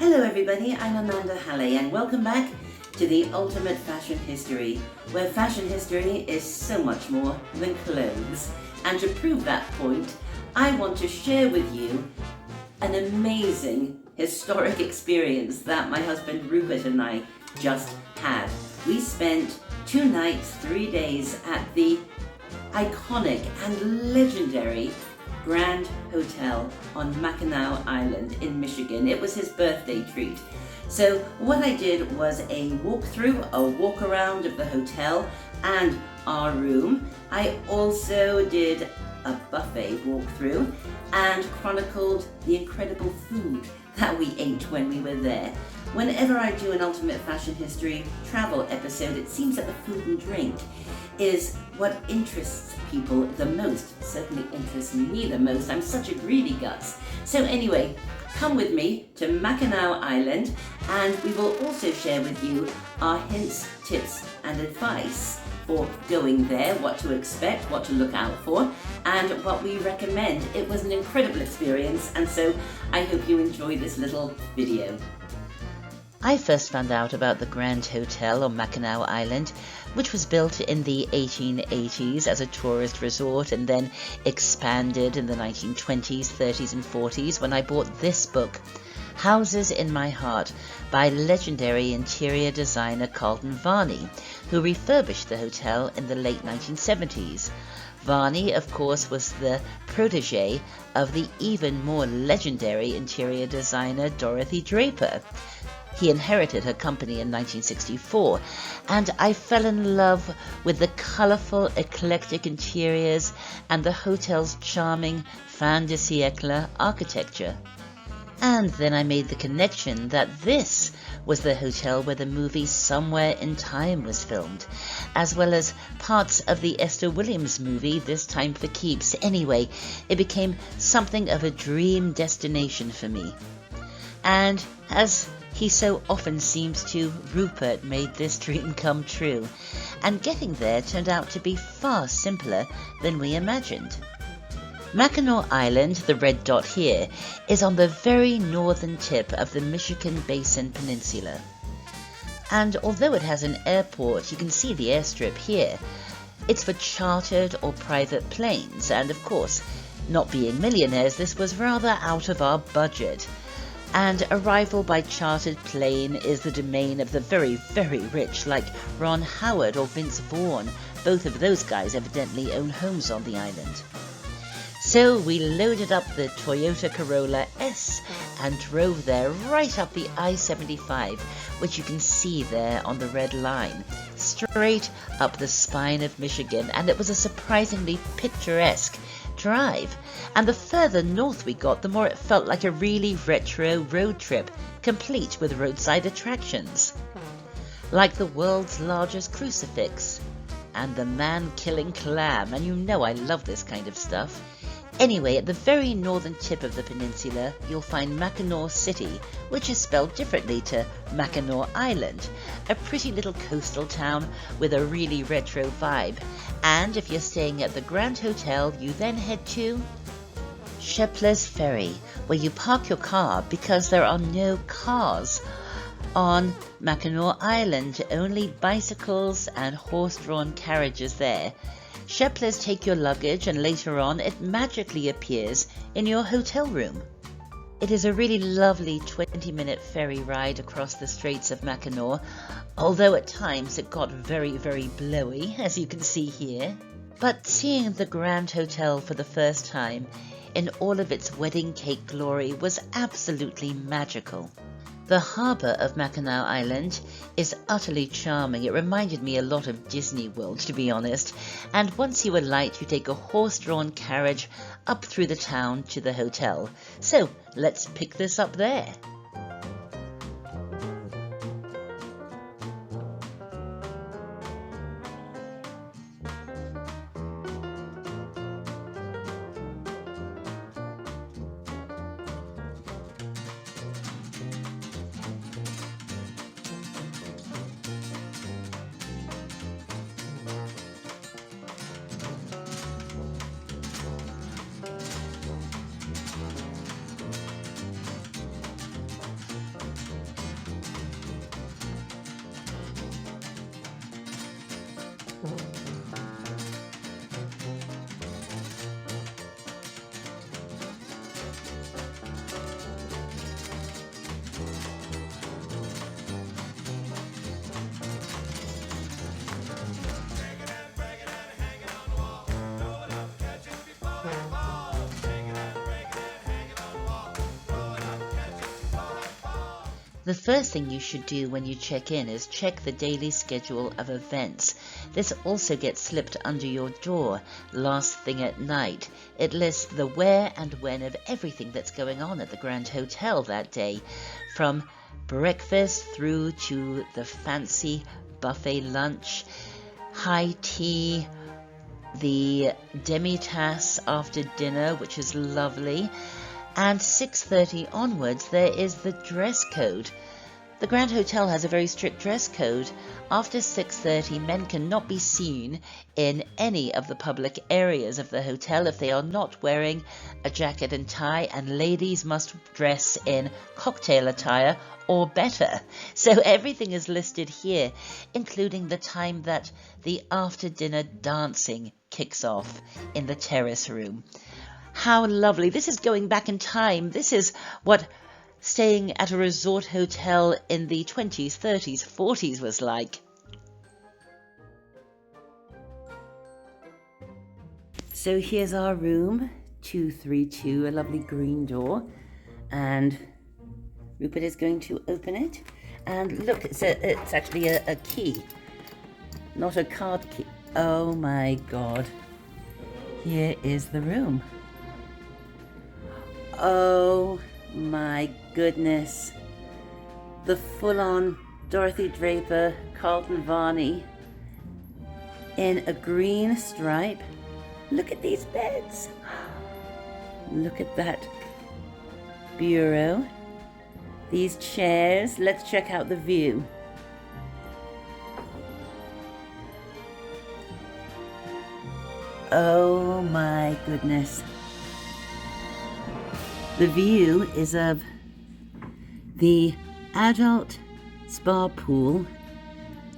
Hello everybody, I'm Amanda Hallay and welcome back to the Ultimate Fashion History, where fashion history is so much more than clothes. And to prove that point, I want to share with you an amazing historic experience that my husband Rupert and I just had. We spent 2 nights, 3 days at the iconic and legendary Grand Hotel on Mackinac Island in Michigan. It was his birthday treat. So what I did was a walkthrough, a walk around of the hotel and our room. I also did a buffet walkthrough and chronicled the incredible food that we ate when we were there. Whenever I do an Ultimate Fashion History travel episode, it seems that the food and drink is what interests people the most. Certainly interests me the most. I'm such a greedy guts. So anyway, come with me to Mackinac Island and we will also share with you our hints, tips and advice for going there, what to expect, what to look out for, and what we recommend. It was an incredible experience, and so I hope you enjoy this little video. I first found out about the Grand Hotel on Mackinac Island, which was built in the 1880s as a tourist resort and then expanded in the 1920s, 30s and 40s when I bought this book, Houses in My Heart, by legendary interior designer Carlton Varney, who refurbished the hotel in the late 1970s. Varney, of course, was the protege of the even more legendary interior designer Dorothy Draper. He inherited her company in 1964, and I fell in love with the colourful, eclectic interiors and the hotel's charming fin de siècle architecture. And then I made the connection that this was the hotel where the movie Somewhere in Time was filmed, as well as parts of the Esther Williams movie This Time for Keeps. Anyway, it became something of a dream destination for me. And as he so often seems to, Rupert made this dream come true, and getting there turned out to be far simpler than we imagined. Mackinac Island, the red dot here, is on the very northern tip of the Michigan Basin Peninsula. And although it has an airport, you can see the airstrip here. It's for chartered or private planes, and of course, not being millionaires, this was rather out of our budget. And arrival by chartered plane is the domain of the very, very rich, like Ron Howard or Vince Vaughn. Both of those guys evidently own homes on the island. So we loaded up the Toyota Corolla S and drove there right up the I-75, which you can see there on the red line, straight up the spine of Michigan, and it was a surprisingly picturesque drive, and the further north we got, the more it felt like a really retro road trip, complete with roadside attractions, like the world's largest crucifix and the man-killing clam, and you know I love this kind of stuff. Anyway, at the very northern tip of the peninsula, you'll find Mackinac City, which is spelled differently to Mackinac Island, a pretty little coastal town with a really retro vibe. And if you're staying at the Grand Hotel, you then head to Shepler's Ferry, where you park your car because there are no cars on Mackinac Island, only bicycles and horse-drawn carriages there. Shepler's take your luggage and later on it magically appears in your hotel room. It is a really lovely 20-minute ferry ride across the Straits of Mackinac, although at times it got very, very blowy, as you can see here. But seeing the Grand Hotel for the first time in all of its wedding cake glory was absolutely magical. The harbour of Mackinac Island is utterly charming. It reminded me a lot of Disney World, to be honest. And once you alight, you take a horse-drawn carriage up through the town to the hotel. So let's pick this up there. The first thing you should do when you check in is check the daily schedule of events. This also gets slipped under your door last thing at night. It lists the where and when of everything that's going on at the Grand Hotel that day, from breakfast through to the fancy buffet lunch, high tea, the demi-tasse after dinner, which is lovely, and 6:30 onwards there is the dress code. The Grand Hotel has a very strict dress code. After 6:30, men cannot be seen in any of the public areas of the hotel if they are not wearing a jacket and tie, and ladies must dress in cocktail attire or better. So everything is listed here, including the time that the after-dinner dancing kicks off in the terrace room. How lovely. This is going back in time. This is what staying at a resort hotel in the 20s, 30s, 40s was like. So here's our room, 232, a lovely green door, and Rupert is going to open it. And look, it's actually a key, not a card key. Oh my God. Here is the room. Oh my goodness. The full-on Dorothy Draper, Carlton Varney in a green stripe. Look at these beds. Look at that bureau. These chairs. Let's check out the view. Oh my goodness. The view is of the adult spa pool,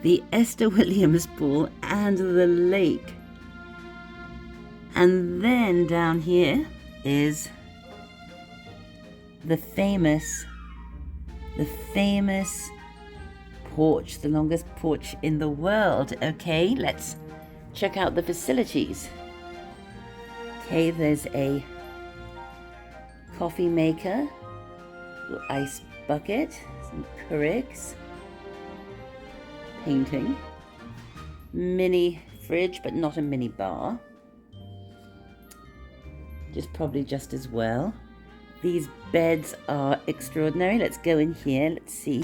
the Esther Williams pool, and the lake. And then down here is the famous porch, the longest porch in the world. Okay, let's check out the facilities. Okay, there's a coffee maker, little ice bucket, some Keurigs, painting, mini fridge, but not a mini bar, probably just as well. These beds are extraordinary. Let's go in here. Let's see.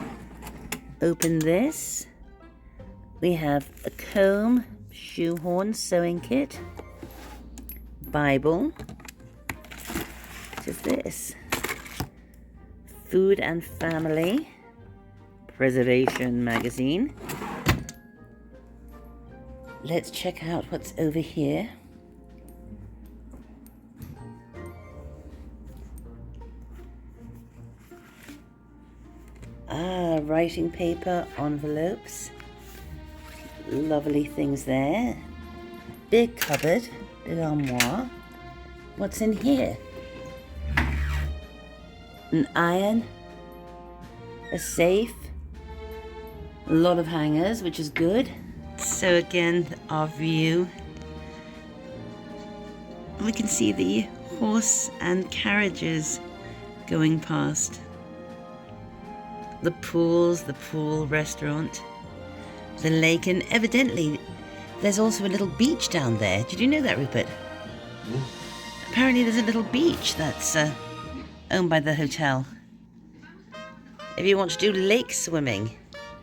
Open this. We have a comb, shoehorn, sewing kit, Bible. What is this? Food and Family, Preservation magazine. Let's check out what's over here. Writing paper, envelopes, lovely things there. Big cupboard, big armoire. What's in here? An iron, a safe, a lot of hangers, which is good. So again, our view. We can see the horse and carriages going past. The pools, the pool restaurant, the lake, and evidently there's also a little beach down there. Did you know that, Rupert? Yeah. Apparently there's a little beach that's owned by the hotel. If you want to do lake swimming.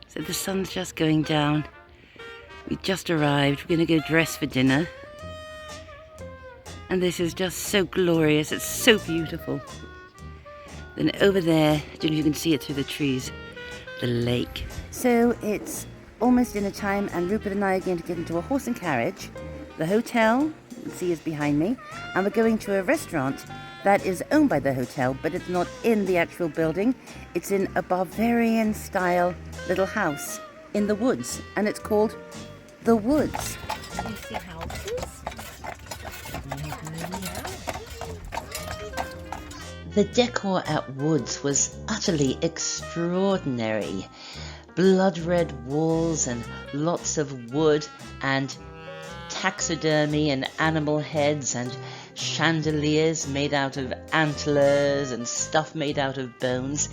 So the sun's just going down. We just arrived. We're going to go dress for dinner. And this is just so glorious. It's so beautiful. Then over there, I don't know if you can see it through the trees, the lake. So it's almost dinner time, and Rupert and I are going to get into a horse and carriage. The hotel, you can see, is behind me, and we're going to a restaurant that is owned by the hotel, but it's not in the actual building. It's in a Bavarian-style little house in the woods, and it's called The Woods. Do you see houses? The decor at Woods was utterly extraordinary. Blood red walls and lots of wood and taxidermy and animal heads and chandeliers made out of antlers and stuff made out of bones.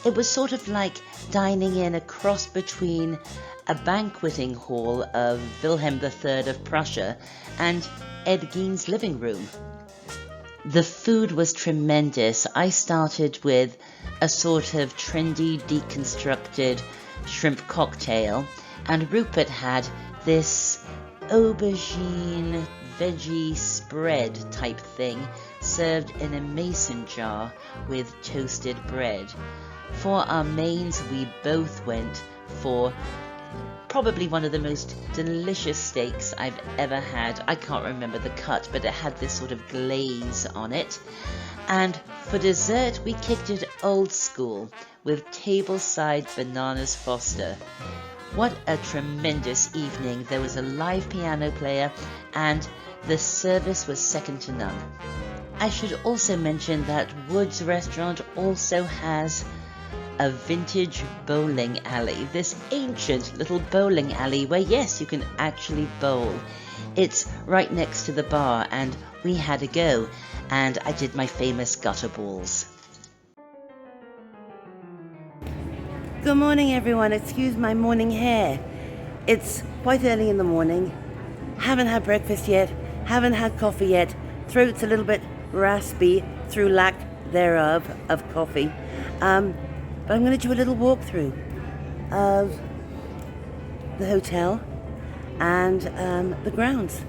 It was sort of like dining in a cross between a banqueting hall of Wilhelm III of Prussia and Ed Gein's living room. The food was tremendous. I started with a sort of trendy, deconstructed shrimp cocktail, and Rupert had this aubergine veggie spread type thing served in a mason jar with toasted bread. For our mains, we both went for probably one of the most delicious steaks I've ever had. I can't remember the cut, but it had this sort of glaze on it. And for dessert, we kicked it old school with tableside bananas Foster. What a tremendous evening. There was a live piano player and the service was second to none. I should also mention that Wood's restaurant also has a vintage bowling alley, this ancient little bowling alley where, yes, you can actually bowl. It's right next to the bar, and we had a go, and I did my famous gutter balls. Good morning, everyone. Excuse my morning hair. It's quite early in the morning. Haven't had breakfast yet. Haven't had coffee yet. Throat's a little bit raspy through lack thereof of coffee. But I'm going to do a little walkthrough of the hotel and the grounds.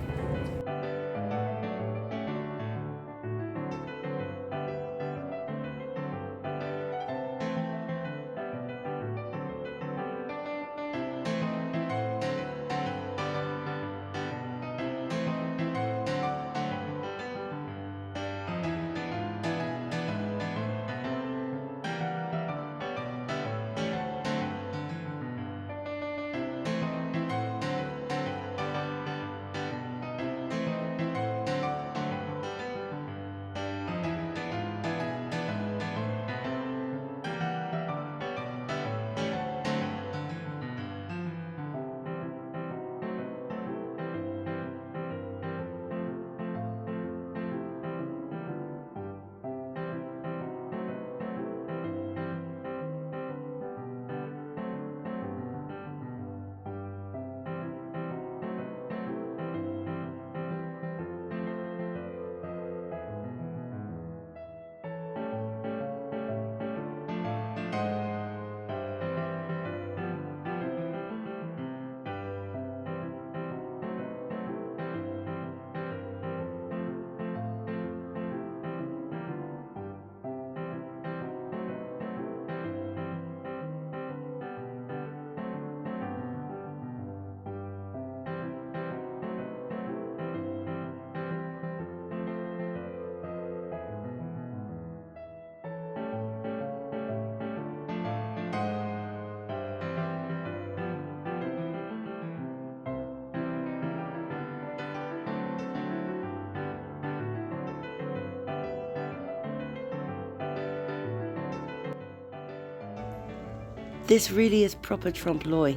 This really is proper trompe-l'oeil,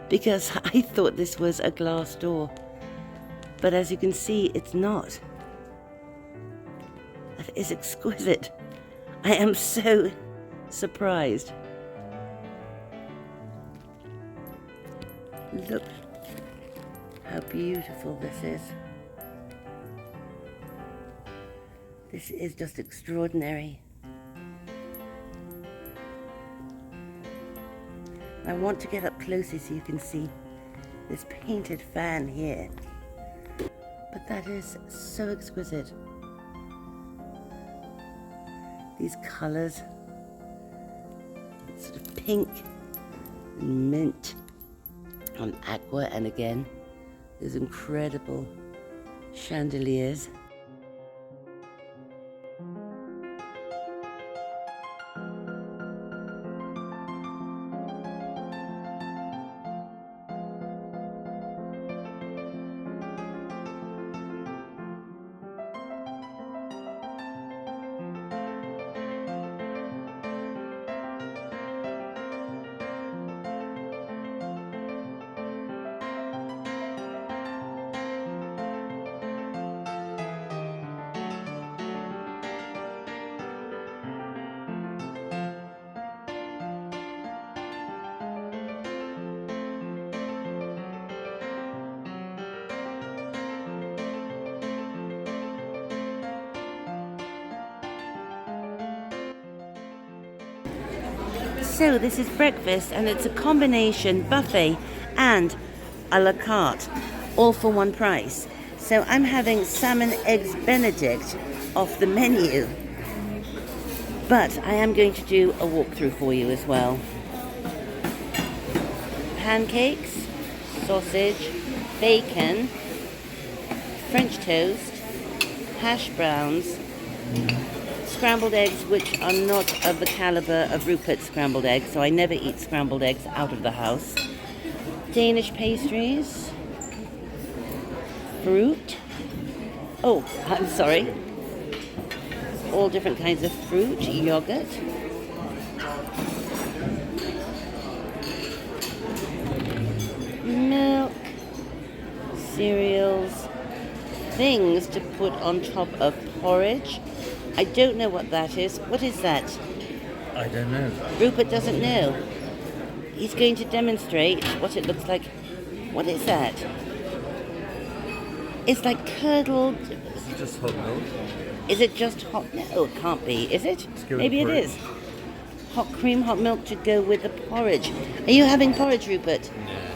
because I thought this was a glass door, but as you can see, it's not. That is exquisite. I am so surprised. Look how beautiful this is. This is just extraordinary. I want to get up closer so you can see this painted fan here. But that is so exquisite. These colors, sort of pink and mint on aqua, and again, those incredible chandeliers. So this is breakfast, and it's a combination buffet and a la carte, all for one price. So I'm having salmon eggs Benedict off the menu, but I am going to do a walkthrough for you as well. Pancakes, sausage, bacon, French toast, hash browns, scrambled eggs which are not of the caliber of Rupert's scrambled eggs, so I never eat scrambled eggs out of the house. Danish pastries, fruit. Oh, I'm sorry. All different kinds of fruit, yogurt. Milk, cereals, things to put on top of porridge. I don't know what that is. What is that? I don't know. Rupert doesn't know. He's going to demonstrate what it looks like. What is that? It's like curdled. Is it just hot milk? Is it just hot? No, it can't be. Is it? Give it Maybe a it porridge. is. Hot cream, hot milk to go with the porridge. Are you having porridge, Rupert? Yeah.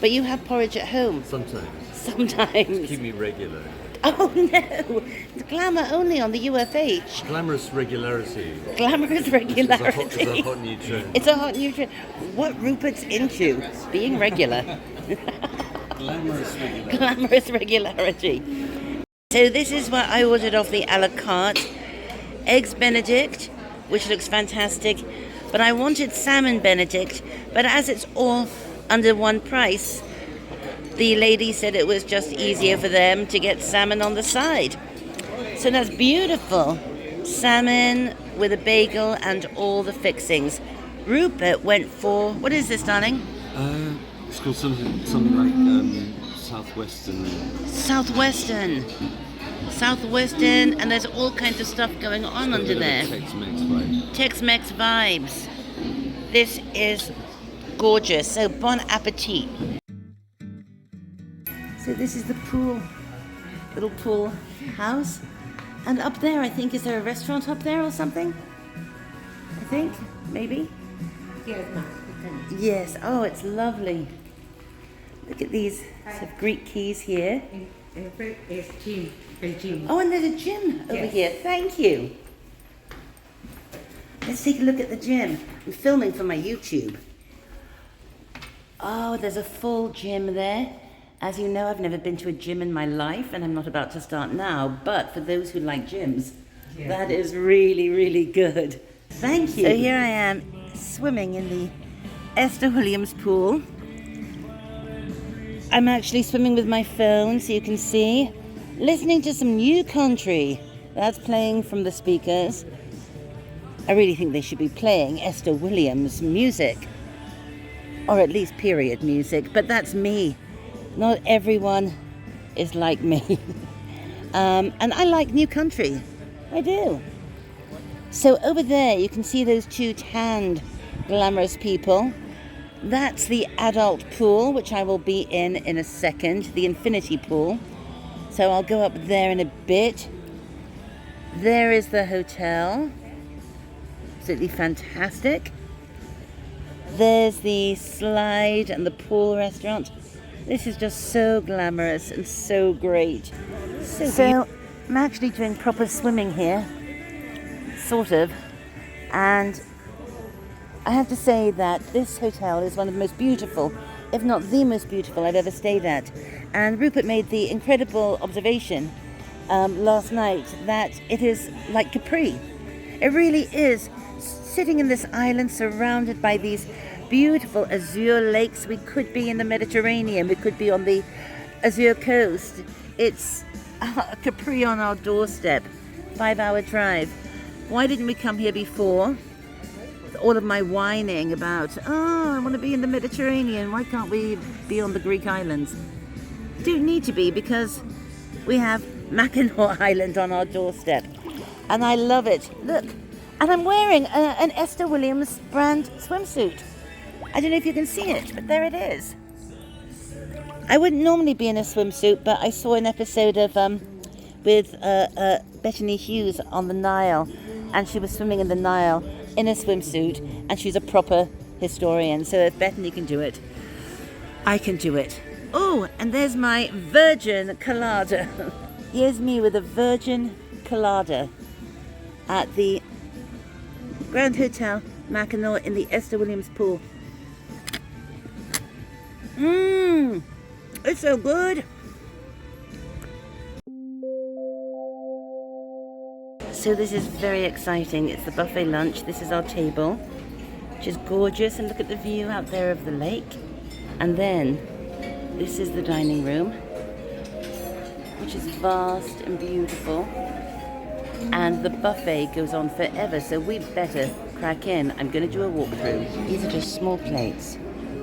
But you have porridge at home. Sometimes. Sometimes. Keep me regular. Oh no! It's glamour only on the UFH. Glamorous regularity. Glamorous regularity. It's a hot new trend. It's a hot new trend. What Rupert's into? Being regular. Glamorous regularity. Glamorous regularity. So this is what I ordered off the a la carte. Eggs Benedict, which looks fantastic. But I wanted salmon Benedict. But as it's all under one price, the lady said it was just easier for them to get salmon on the side. So that's beautiful. Salmon with a bagel and all the fixings. Rupert went for, what is this, darling? It's called something like Southwestern. Southwestern, and there's all kinds of stuff going on under there. Tex-Mex vibe. Tex-Mex vibes. This is gorgeous. So bon appetit. So this is the pool, little pool house. And up there, I think, is there a restaurant up there or something? I think, maybe? Yes, oh, it's lovely. Look at these sort of Greek keys here. Oh, and there's a gym over here. Thank you. Let's take a look at the gym. I'm filming for my YouTube. Oh, there's a full gym there. As you know, I've never been to a gym in my life, and I'm not about to start now, but for those who like gyms, that is really, really good. Thank you. So here I am, swimming in the Esther Williams pool. I'm actually swimming with my phone, so you can see, listening to some new country. That's playing from the speakers. I really think they should be playing Esther Williams music, or at least period music, but that's me. Not everyone is like me. And I like new country. I do. So over there you can see those two tanned, glamorous people. That's the adult pool, which I will be in a second, the infinity pool. So I'll go up there in a bit. There is the hotel. Absolutely fantastic. There's the slide and the pool restaurant. This is just so glamorous and so great. So I'm actually doing proper swimming here, sort of, and I have to say that this hotel is one of the most beautiful, if not the most beautiful I've ever stayed at. And Rupert made the incredible observation last night that it is like Capri. It really is, sitting in this island surrounded by these beautiful azure lakes. We could be in the Mediterranean, we could be on the Azure coast. It's Capri on our doorstep, 5-hour drive. Why didn't we come here before? All of my whining about, I want to be in the Mediterranean, why can't we be on the Greek islands? Don't need to be, because we have Mackinac Island on our doorstep, and I love it. Look, and I'm wearing an Esther Williams brand swimsuit. I don't know if you can see it, but there it is. I wouldn't normally be in a swimsuit, but I saw an episode of with Bettany Hughes on the Nile, and she was swimming in the Nile, in a swimsuit, and she's a proper historian. So if Bethany can do it, I can do it. Oh, and there's my virgin colada. Here's me with a virgin colada at the Grand Hotel Mackinac in the Esther Williams pool. It's so good. So this is very exciting. It's the buffet lunch. This is our table, which is gorgeous, and look at the view out there of the lake. And then this is the dining room, which is vast and beautiful, and the buffet goes on forever, so we'd better crack in. I'm going to do a walkthrough. These are just small plates.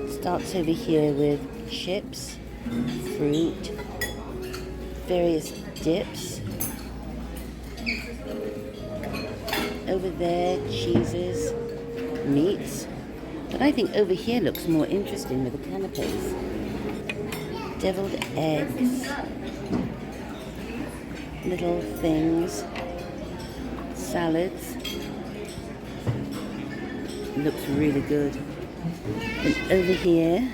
Starts over here with chips, fruit, various dips. Over there, cheeses, meats. But I think over here looks more interesting with the canapes. Deviled eggs, little things, salads. Looks really good. And over here,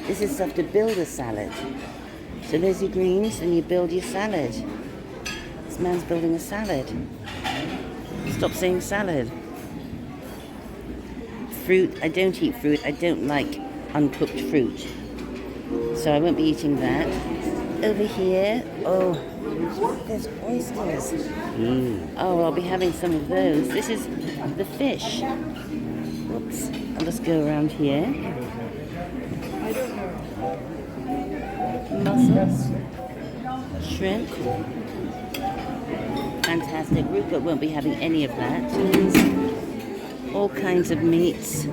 this is stuff to build a salad. So there's your greens and you build your salad. This man's building a salad. Stop saying salad. Fruit, I don't eat fruit. I don't like uncooked fruit. So I won't be eating that. Over here, oh, there's oysters. Oh, I'll be having some of those. This is the fish. Whoops. I'll just go around here. Mussels. Shrimp. Fantastic. Rupert won't be having any of that. All kinds of meats.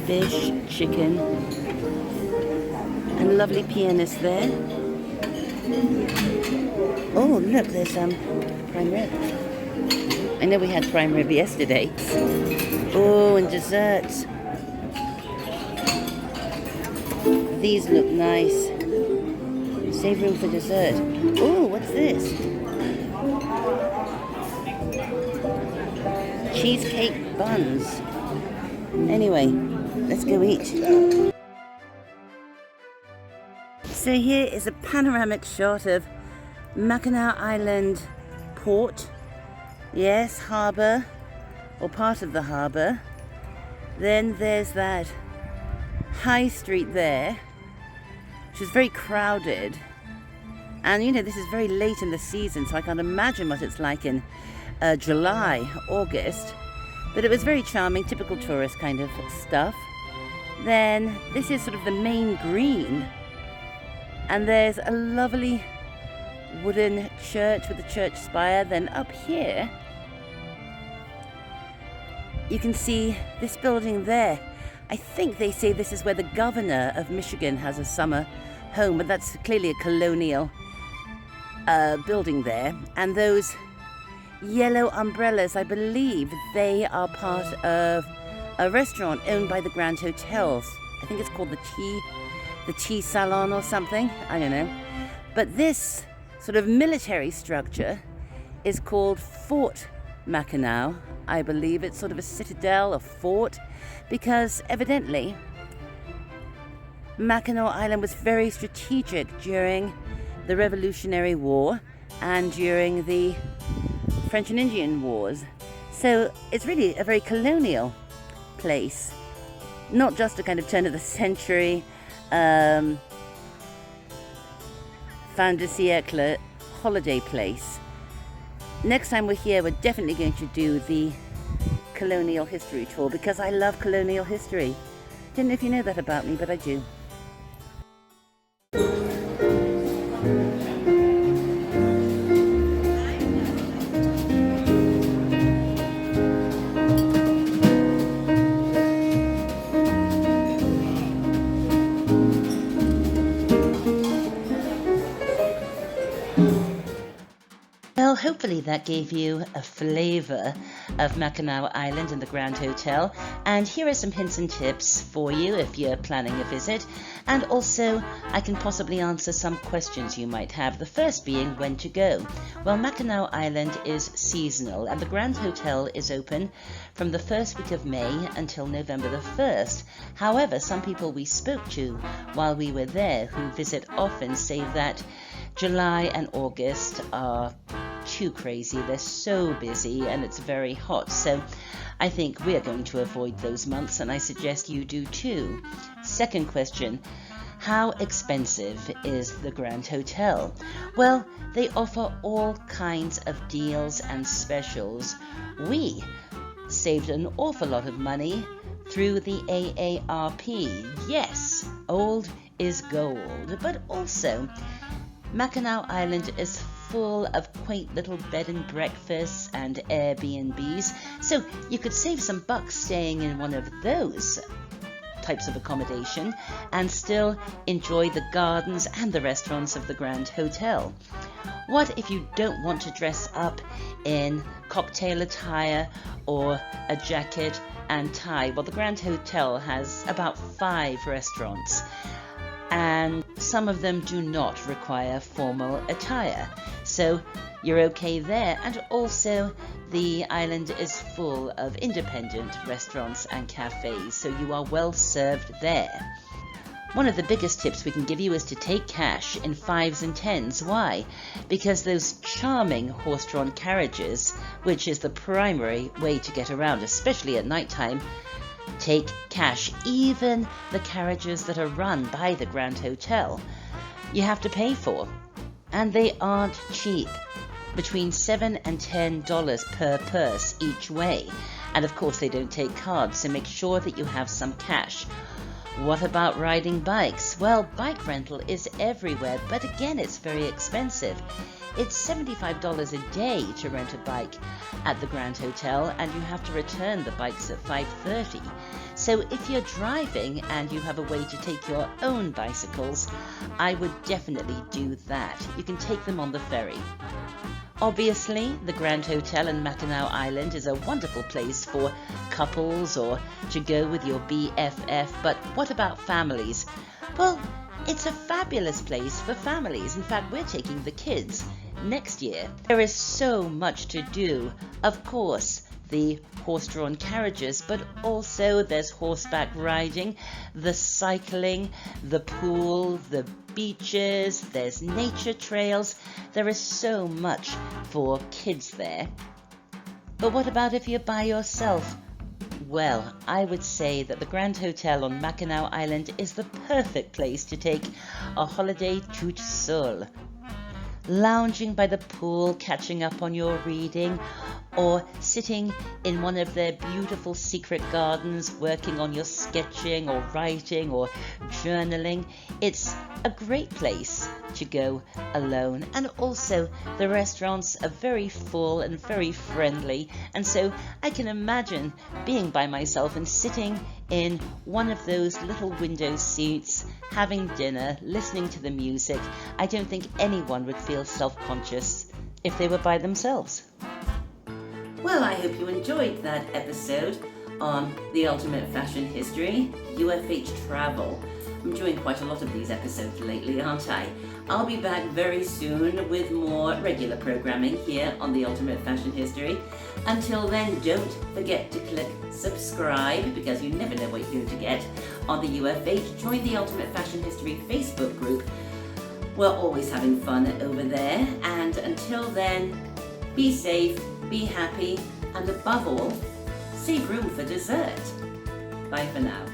Fish, chicken, and lovely pianist there. Oh, look, there's prime rib. I know we had prime rib yesterday. Oh, and desserts. These look nice. Save room for dessert. Oh, what's this? Cheesecake buns. Anyway, let's go eat. So here is a panoramic shot of Mackinac Island port. Yes, harbour, or part of the harbour. Then there's that high street there, which is very crowded. And you know, this is very late in the season, so I can't imagine what it's like in July, August. But it was very charming, typical tourist kind of stuff. Then this is sort of the main green. And there's a lovely wooden church with a church spire. Then up here, you can see this building there. I think they say this is where the governor of Michigan has a summer home, but that's clearly a colonial building there. And those yellow umbrellas, I believe they are part of a restaurant owned by the Grand Hotels. I think it's called the Tea Salon or something. I don't know. But this sort of military structure is called Fort Mackinac. I believe it's sort of a citadel, a fort, because evidently Mackinac Island was very strategic during the Revolutionary War and during the French and Indian Wars. So it's really a very colonial place, not just a kind of turn of the century fin de siècle holiday place. Next time we're here, we're definitely going to do the colonial history tour because I love colonial history. Don't know if you know that about me, but I do. hopefully that gave you a flavour of Mackinac Island and the Grand Hotel, and here are some hints and tips for you if you're planning a visit, and also I can possibly answer some questions you might have, the first being when to go. Well, Mackinac Island is seasonal and the Grand Hotel is open from the first week of May until November the 1st. However, some people we spoke to while we were there who visit often say that July and August are too crazy. They're so busy and it's very hot. So I think we're going to avoid those months, and I suggest you do too. Second question, how expensive is the Grand Hotel? Well, they offer all kinds of deals and specials. We saved an awful lot of money through the AARP. Yes, old is gold, but also Mackinac Island is full of quaint little bed and breakfasts and Airbnbs, so you could save some bucks staying in one of those types of accommodation and still enjoy the gardens and the restaurants of the Grand Hotel. What if you don't want to dress up in cocktail attire or a jacket and tie? Well, the Grand Hotel has about 5 restaurants, and some of them do not require formal attire, so you're okay there. And also the island is full of independent restaurants and cafes, so you are well served there. One of the biggest tips we can give you is to take cash in 5s and 10s. Why? Because those charming horse-drawn carriages, which is the primary way to get around, especially at night time, take cash. Even the carriages that are run by the Grand Hotel, you have to pay for, and they aren't cheap. Between $7 and $10 per purse each way, and of course they don't take cards, so make sure that you have some cash. What about riding bikes? Well, bike rental is everywhere, but again, it's very expensive. It's $75 a day to rent a bike at the Grand Hotel, and you have to return the bikes at 5:30. So if you're driving and you have a way to take your own bicycles, I would definitely do that. You can take them on the ferry. Obviously, the Grand Hotel in Mackinac Island is a wonderful place for couples or to go with your BFF, but what about families? Well, it's a fabulous place for families. In fact, we're taking the kids next year. There is so much to do. Of course, the horse-drawn carriages, but also there's horseback riding, the cycling, the pool, the beaches, there's nature trails. There is so much for kids there. But what about if you're by yourself? Well, I would say that the Grand Hotel on Mackinac Island is the perfect place to take a holiday toute seule. Lounging by the pool, catching up on your reading, or sitting in one of their beautiful secret gardens working on your sketching or writing or journaling. It's a great place to go alone, and also the restaurants are very full and very friendly, and so I can imagine being by myself and sitting in one of those little window seats, having dinner, listening to the music. I don't think anyone would feel self-conscious if they were by themselves. Well, I hope you enjoyed that episode on the Ultimate Fashion History, UFH Travel. I'm doing quite a lot of these episodes lately, aren't I? I'll be back very soon with more regular programming here on the Ultimate Fashion History. Until then, don't forget to click subscribe, because you never know what you're going to get on the UFH. Join the Ultimate Fashion History Facebook group. We're always having fun over there. And until then, be safe, be happy, and above all, save room for dessert. Bye for now.